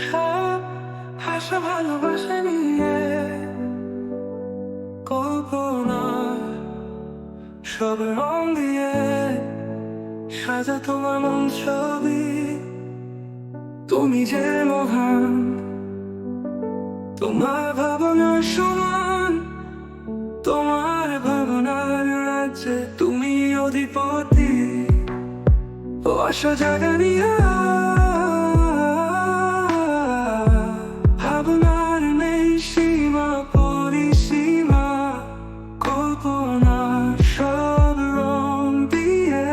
সব ভাষা ভালোবাসা নিয়ে কল্পনা, সব রং দিয়ে সাজা তোমার মন ছবি। তুমি যে মহান, তোমার ভাবনার সমান, তোমার ভাবনার রাজ্যে তুমি অধিপতি। ও আশা জাগানিয়া ভাবনার নেই সীমা পরিসীমা, কল্পনা সব রং দিয়ে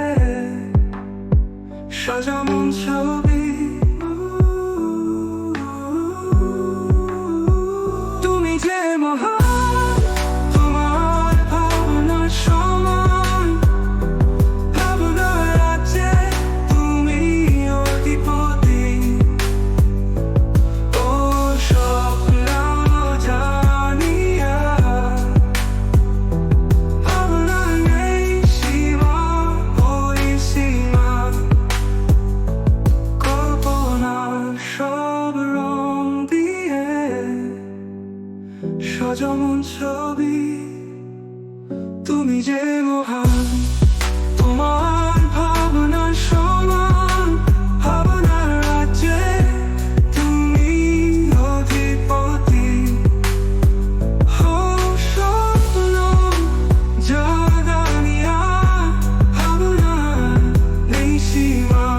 সাজা মন ছবি। তুমি যে মহান, তোমার ভাবনার সমান, ভাবনার রাজ্যে তুমি অধিপতি। ও স্বপ্ন জানিয়া ভাবনার নেই সীমা পরিসীমা, কল্পনা সব রং দিয়ে সাজা মন ছবি। তুমি যে মহান, তোমার ভাবনার সমান, ভাবনার রাজ্যে তুমি অধিপতি। ও স্বপ্ন জাগানিয়া ভাবনার নেই সীমা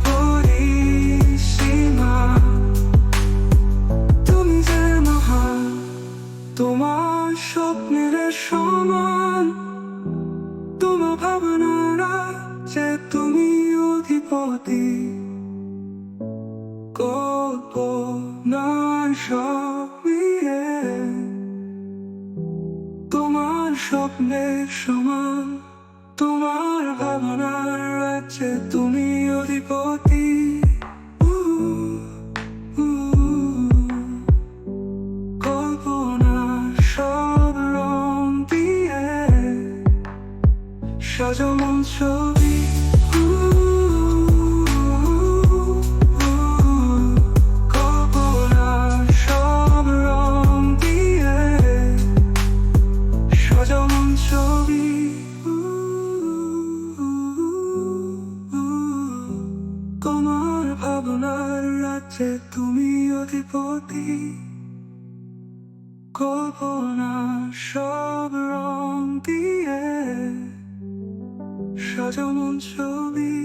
পরিসীমা। তুমি যে মহান, তোমার স্বপ্নের সমান, তোমার ভাবনারা যে তুমি অধিপতি। কল্পনার সব মিলে তোমার স্বপ্নের সমান, তোমার ভাবনার রাজ্যে তুমি অধিপতি। কল্পনা সব রং দিয়ে সাজা মন ছবি। কল্পনা সব রং দিয়ে সাজা মন ছবি। তোমার ভাবনার রাজ্যে তুমি অধিপতি। কল্পনা সব রং দিয়ে সাজা মন ছবি।